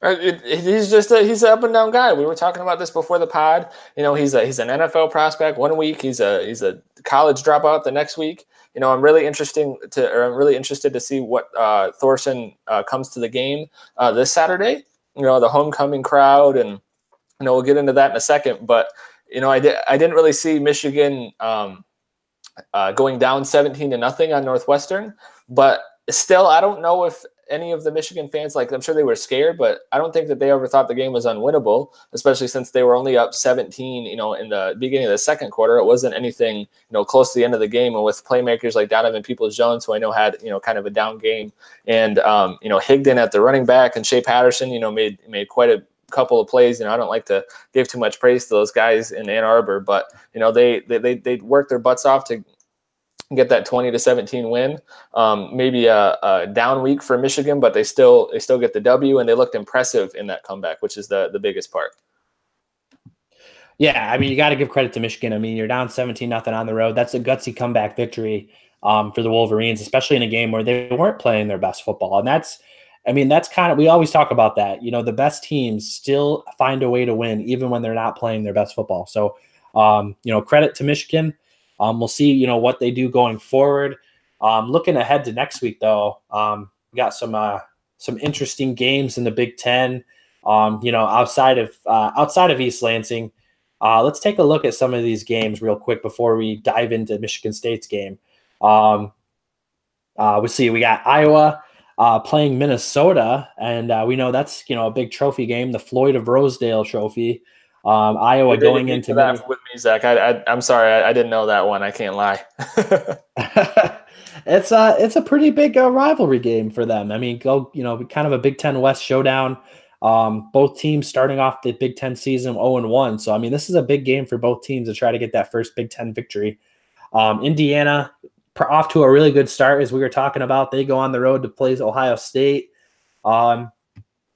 He's an up and down guy. We were talking about this before the pod. He's an NFL prospect one week. He's a college dropout the next week. I'm really interested to see what Thorson comes to the game this Saturday. The homecoming crowd, and we'll get into that in a second. But I didn't really see Michigan going down 17-0 on Northwestern, but still, I don't know if any of the Michigan fans, like I'm sure they were scared, but I don't think that they ever thought the game was unwinnable, especially since they were only up 17, in the beginning of the second quarter. It wasn't anything, close to the end of the game. And with playmakers like Donovan Peoples-Jones, who I know had, kind of a down game, and, Higdon at the running back and Shea Patterson, made quite a couple of plays. I don't like to give too much praise to those guys in Ann Arbor, but, they worked their butts off to get that 20-17 win. Maybe a down week for Michigan, but they still get the W, and they looked impressive in that comeback, which is the biggest part. Yeah, I mean, you got to give credit to Michigan. I mean, you're down 17-0 on the road. That's a gutsy comeback victory for the Wolverines, especially in a game where they weren't playing their best football. And that's kind of, we always talk about that. The best teams still find a way to win, even when they're not playing their best football. So, credit to Michigan. We'll see, what they do going forward. Looking ahead to next week, though, we got some interesting games in the Big Ten. Outside of East Lansing. Let's take a look at some of these games real quick before we dive into Michigan State's game. We got Iowa playing Minnesota, and we know that's a big trophy game, the Floyd of Rosedale Trophy. Iowa going into that with me, Zach. I'm sorry, I didn't know that one. I can't lie. It's a pretty big rivalry game for them. I mean, kind of a Big Ten West showdown. Both teams starting off the Big Ten season 0-1. So, I mean, this is a big game for both teams to try to get that first Big Ten victory. Indiana off to a really good start, as we were talking about. They go on the road to play Ohio State.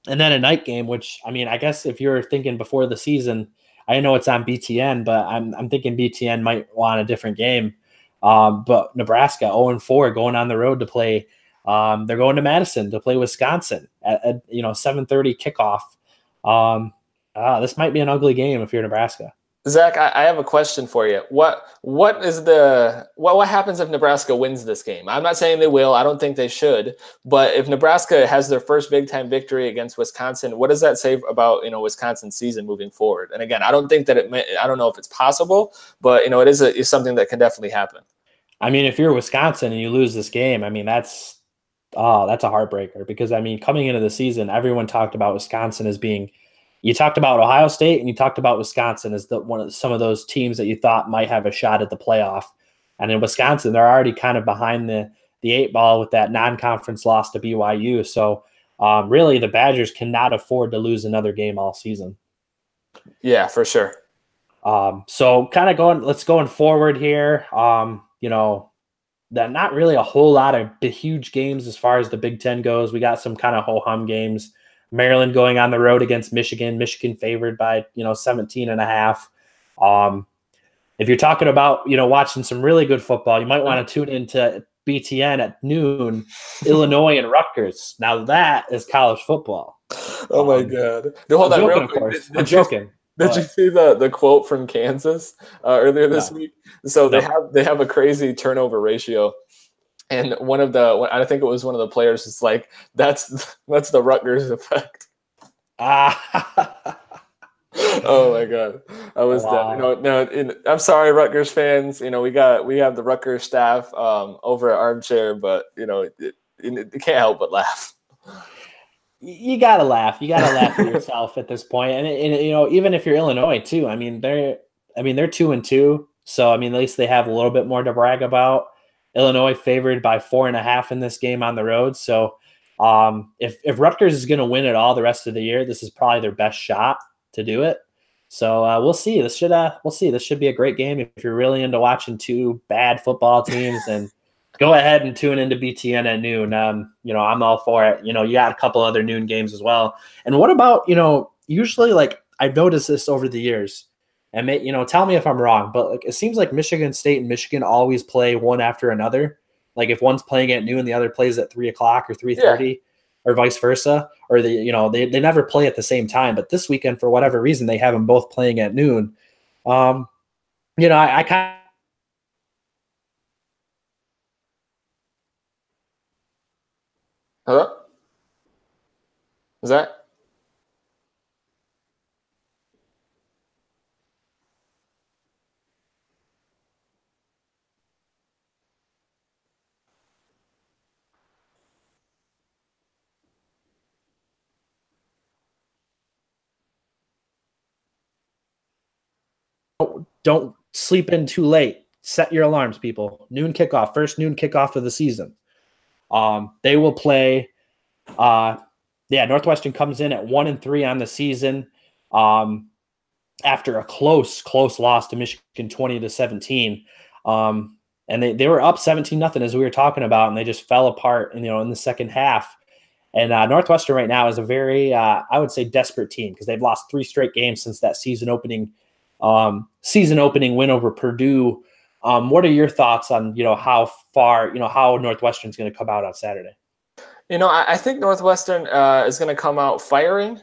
And then a night game, which, I mean, I guess if you're thinking before the season, I know it's on BTN, but I'm thinking BTN might want a different game. But Nebraska 0-4 going on the road to play. They're going to Madison to play Wisconsin at 7:30 kickoff. This might be an ugly game if you're Nebraska. Zach, I have a question for you. What happens if Nebraska wins this game? I'm not saying they will. I don't think they should. But if Nebraska has their first Big Ten victory against Wisconsin, what does that say about Wisconsin's season moving forward? And again, I don't think that I don't know if it's possible, but it is something that can definitely happen. I mean, if you're Wisconsin and you lose this game, I mean that's a heartbreaker, because I mean, coming into the season, everyone talked about Wisconsin as being. You talked about Ohio State and you talked about Wisconsin as some of those teams that you thought might have a shot at the playoff. And in Wisconsin, they're already kind of behind the 8 ball with that non-conference loss to BYU. So really, the Badgers cannot afford to lose another game all season. Yeah, for sure. So kind of going forward here. That not really a whole lot of huge games as far as the Big Ten goes. We got some kind of ho-hum games. Maryland going on the road against Michigan. Michigan favored by 17.5. If you're talking about watching some really good football, you might want to tune into BTN at noon. Illinois and Rutgers. Now that is college football. Oh my God! No, hold on, real quick. I'm joking. Did you see the quote from Kansas earlier this week? So they have a crazy turnover ratio. And I think it was one of the players is like, that's the Rutgers effect. Oh my God, I was dead. No, I'm sorry, Rutgers fans. We have the Rutgers staff over at Armchair, but you can't help but laugh. You gotta laugh. You gotta laugh at yourself at this point. And even if you're Illinois too, I mean they're 2-2, so I mean at least they have a little bit more to brag about. Illinois favored by 4.5 in this game on the road. So if Rutgers is going to win it all the rest of the year, this is probably their best shot to do it. So we'll see. This should be a great game. If you're really into watching two bad football teams, and go ahead and tune into BTN at noon. I'm all for it. You got a couple other noon games as well. And what about, usually, like, I've noticed this over the years, and tell me if I'm wrong, but like, it seems like Michigan State and Michigan always play one after another. Like if one's playing at noon, the other plays at 3:00 or 3:30, or vice versa, or they never play at the same time. But this weekend, for whatever reason, they have them both playing at noon. I kind of. Hello? Is that? don't sleep in too late. Set your alarms, people. Noon kickoff, first noon kickoff of the season. They will play. Northwestern comes in at 1-3 on the season. After a close loss to Michigan 20-17. And they were up 17-0 as we were talking about, and they just fell apart, in the second half. And Northwestern right now is a very, I would say, desperate team because they've lost 3 straight games since that season opening win over Purdue. What are your thoughts on, how far, how Northwestern's going to come out on Saturday? I think Northwestern is going to come out firing.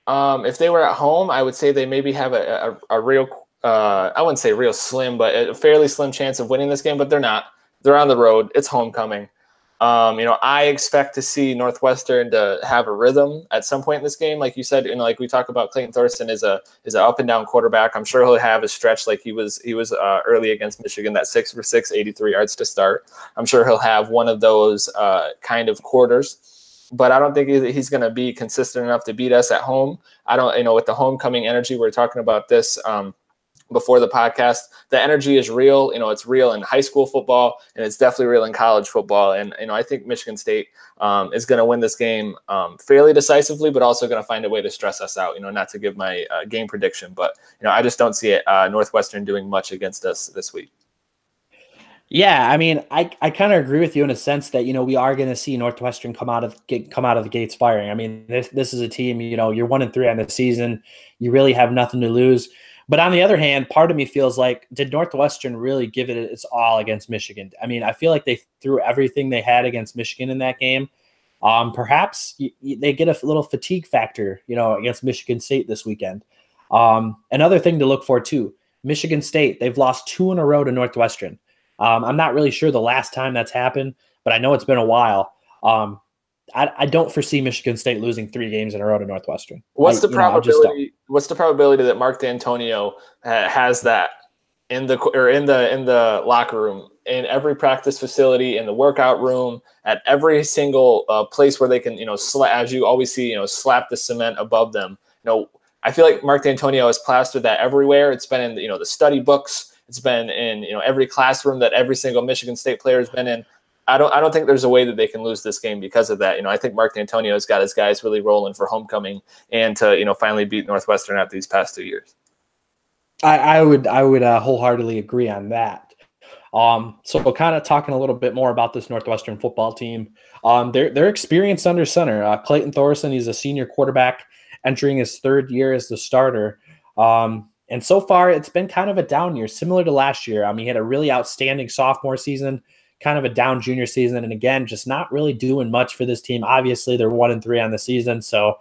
If they were at home, I would say they maybe have a real, I wouldn't say real slim, but a fairly slim chance of winning this game, but they're not. They're on the road. It's homecoming. I expect to see Northwestern to have a rhythm at some point in this game. Like you said, like we talk about, Clayton Thorson is an up and down quarterback. I'm sure he'll have a stretch like he was early against Michigan, that 6 for 6, 83 yards to start. I'm sure he'll have one of those kind of quarters, but I don't think he's going to be consistent enough to beat us at home. I don't, with the homecoming energy, we're talking about this before the podcast, the energy is real. It's real in high school football, and it's definitely real in college football. And I think Michigan State is going to win this game fairly decisively, but also going to find a way to stress us out. Not to give my game prediction, but I just don't see it Northwestern doing much against us this week. Yeah, I mean, I kind of agree with you in a sense that we are going to see Northwestern come out of the gates firing. I mean, this is a team. You're 1-3 on the season. You really have nothing to lose. But on the other hand, part of me feels like, did Northwestern really give it its all against Michigan? I mean, I feel like they threw everything they had against Michigan in that game. Perhaps they get a little fatigue factor, against Michigan State this weekend. Another thing to look for too, Michigan State, they've lost 2 in a row to Northwestern. I'm not really sure the last time that's happened, but I know it's been a while. I don't foresee Michigan State losing 3 games in a row to Northwestern. What's the probability? What's the probability that Mark D'Antonio has that in the locker room, in every practice facility, in the workout room, at every single place where they can, as you always see, slap the cement above them. I feel like Mark D'Antonio has plastered that everywhere. It's been in the study books. It's been in every classroom that every single Michigan State player has been in. I don't think there's a way that they can lose this game because of that. I think Mark D'Antonio has got his guys really rolling for homecoming and to finally beat Northwestern after these past 2 years. I would wholeheartedly agree on that. So kind of talking a little bit more about this Northwestern football team. They're experienced under center. Clayton Thorson, he's a senior quarterback entering his 3rd year as the starter. And so far, it's been kind of a down year, similar to last year. He had a really outstanding sophomore season, kind of a down junior season, and again, just not really doing much for this team. Obviously, they're 1-3 on the season, so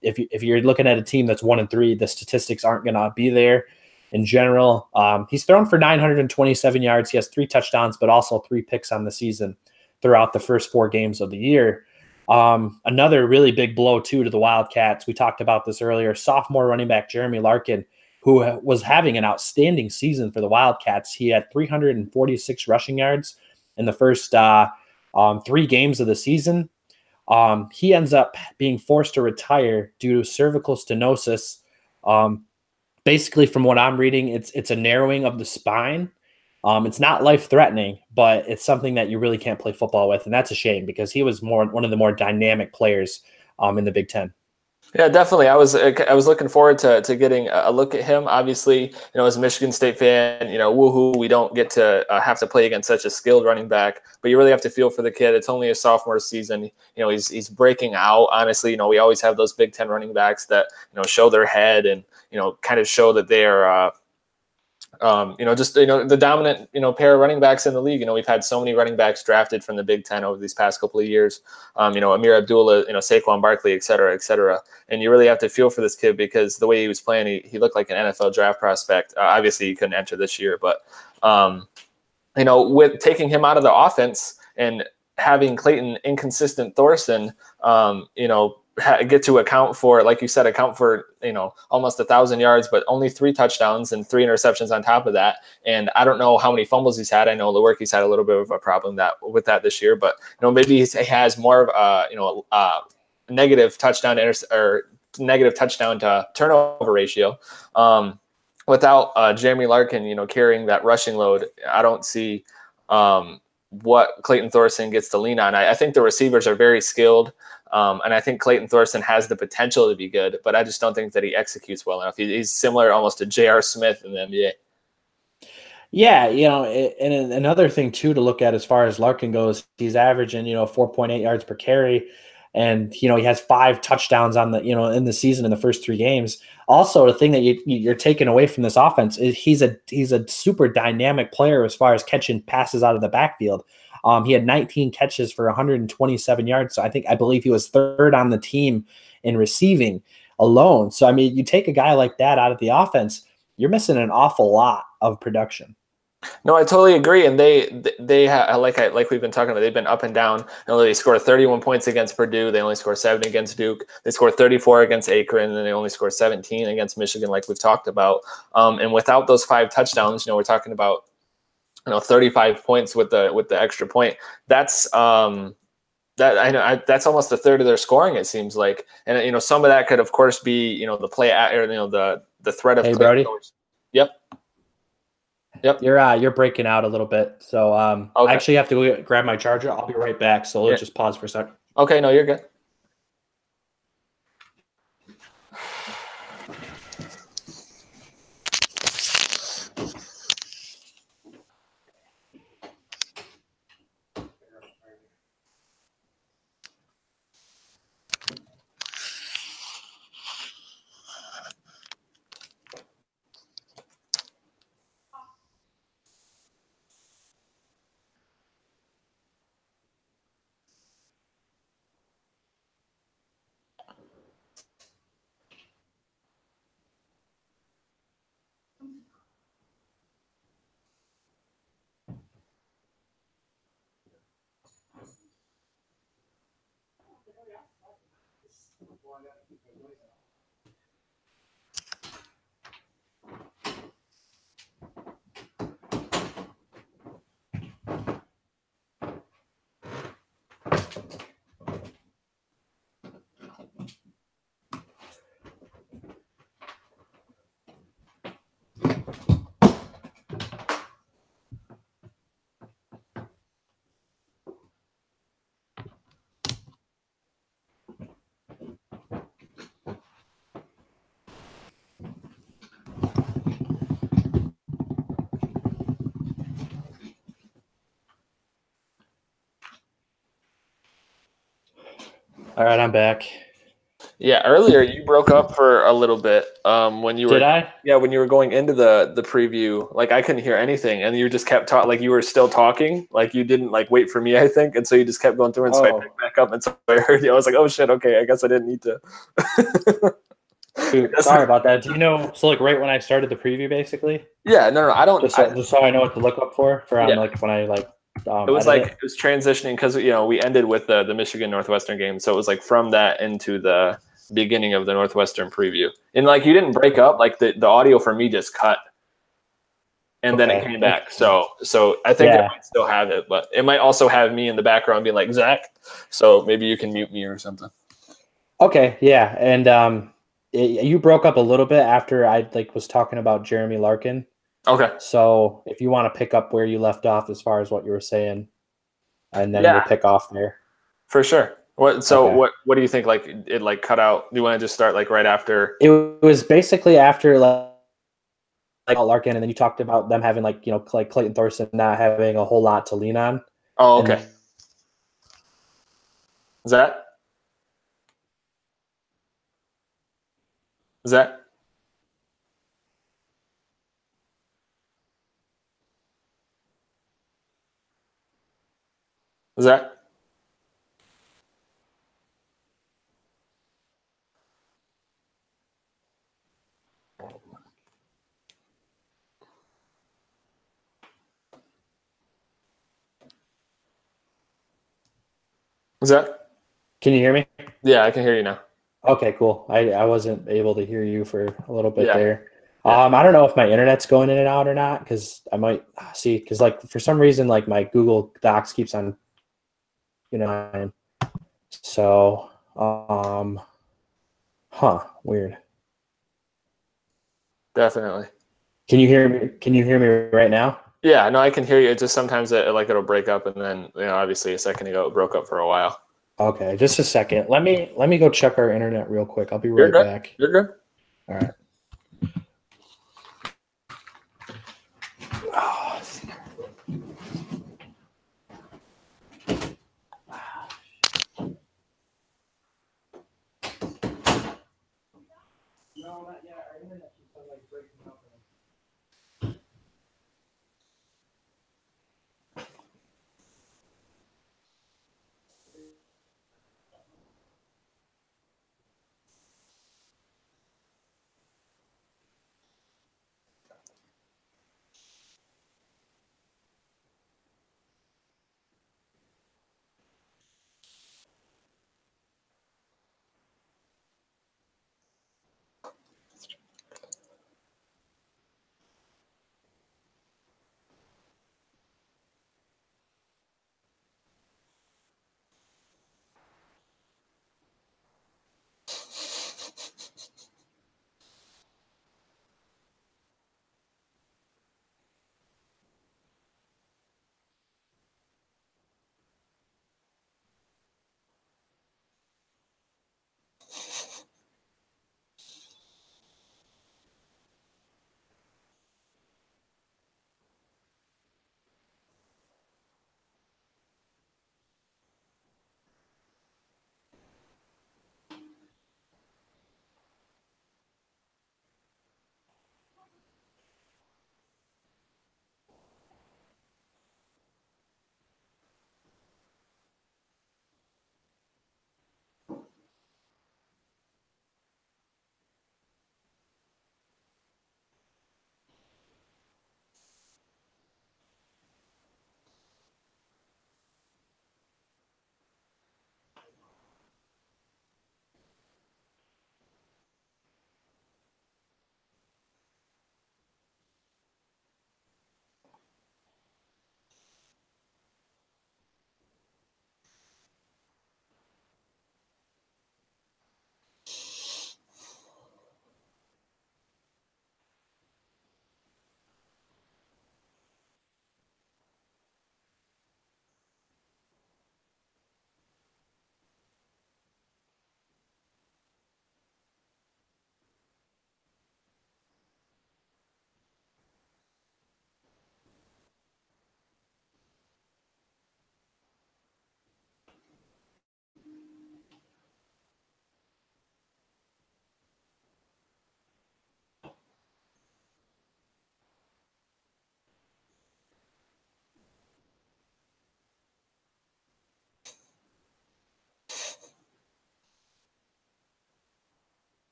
if you're looking at a team that's 1-3, the statistics aren't going to be there in general. He's thrown for 927 yards. He has 3 touchdowns, but also 3 picks on the season throughout the first 4 games of the year. Another really big blow too to the Wildcats. We talked about this earlier. Sophomore running back Jeremy Larkin, who was having an outstanding season for the Wildcats. He had 346 rushing yards in the first 3 games of the season. He ends up being forced to retire due to cervical stenosis. Basically, from what I'm reading, it's a narrowing of the spine. It's not life-threatening, but it's something that you really can't play football with, and that's a shame because he was one of the more dynamic players in the Big Ten. Yeah, definitely. I was looking forward to getting a look at him. Obviously, as a Michigan State fan, woohoo, we don't get to have to play against such a skilled running back, but you really have to feel for the kid. It's only a sophomore season. He's breaking out. Honestly, we always have those Big Ten running backs that show their head and kind of show that they are. The dominant, pair of running backs in the league. We've had so many running backs drafted from the Big Ten over these past couple of years. Amir Abdullah, Saquon Barkley, et cetera, et cetera. And you really have to feel for this kid because the way he was playing, he looked like an NFL draft prospect. Obviously, he couldn't enter this year, but, with taking him out of the offense and having Clayton inconsistent Thorson, get to account for, like you said, almost 1,000 yards, but only 3 touchdowns and 3 interceptions on top of that. And I don't know how many fumbles he's had. I know Lewerke's had a little bit of a problem with that this year, but maybe he has more of negative touchdown to turnover ratio. without Jeremy Larkin, carrying that rushing load, I don't see what Clayton Thorson gets to lean on. I think the receivers are very skilled, and I think Clayton Thorson has the potential to be good, but I just don't think that he executes well enough. He's similar almost to J.R. Smith in the NBA. Yeah, and another thing too to look at as far as Larkin goes, he's averaging 4.8 yards per carry, and he has 5 touchdowns on the in the season in the first 3 games. Also, the thing that you're taking away from this offense is he's a super dynamic player as far as catching passes out of the backfield. He had 19 catches for 127 yards, so I believe he was 3rd on the team in receiving alone. So I mean, you take a guy like that out of the offense, you're missing an awful lot of production. No, I totally agree, and they like we've been talking about. They've been up and down. They scored 31 points against Purdue. They only scored 7 against Duke. They scored 34 against Akron, and then they only scored 17 against Michigan, like we've talked about. And without those 5 touchdowns, we're talking about 35 points with the extra point. That's that's almost a third of their scoring, it seems like. And some of that could, of course, be the play or the threat of. Hey, Brodee. Yep. Yep. You're breaking out a little bit. So okay. I actually have to go grab my charger. I'll be right back. So let's just pause for a sec. Okay, no, you're good. All right, I'm back. Yeah, earlier you broke up for a little bit when you were. Did I? Yeah, when you were going into the preview, like I couldn't hear anything, and you just kept talking, like you were still talking, like you didn't wait for me, I think, and so you just kept going through, and so I picked back up, and so I heard you. I was like, oh shit, okay, I guess I didn't need to. Dude, sorry about that. Do you know? So right when I started the preview, basically. Yeah, no, I don't. Just so I know what to look up for when I it was it was transitioning because we ended with the Michigan Northwestern game, so it was from that into the beginning of the Northwestern preview, and you didn't break up, the audio for me just cut, and then it came back. So I think it might still have it, but it might also have me in the background being like, Zach, so maybe you can mute me or something. Okay, yeah, and you broke up a little bit after I was talking about Jeremy Larkin. Okay. So if you want to pick up where you left off as far as what you were saying, and then we'll pick off there. For sure. What do you think? It cut out? Do you want to just start right after? It was basically after Larkin, and then you talked about them having Clayton Thorson not having a whole lot to lean on. Oh, okay. Is that? Is that? Is that? Is that? Can you hear me? Yeah, I can hear you now. Okay, cool. I wasn't able to hear you for a little bit there. Yeah. I don't know if my internet's going in and out or not, because I might see, because for some reason my Google Docs keeps on, so weird. Definitely. Can you hear me? Can you hear me right now? Yeah, no, I can hear you. It just sometimes it'll break up, and then obviously a second ago it broke up for a while. Okay, just a second. Let me go check our internet real quick. I'll be You're right good. back. You're good. All right. Oh. No, not yet. Our internet keeps on like breaking up.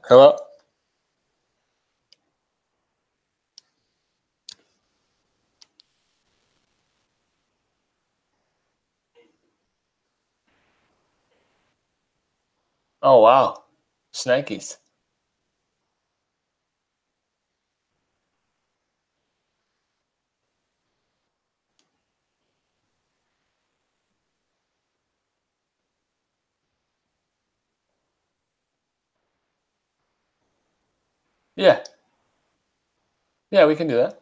Hello. Oh wow, Snikes. Yeah. Yeah, we can do that.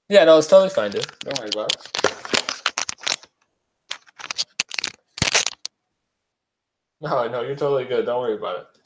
Yeah, no, it's totally fine, dude. Don't worry about it. No, you're totally good. Don't worry about it.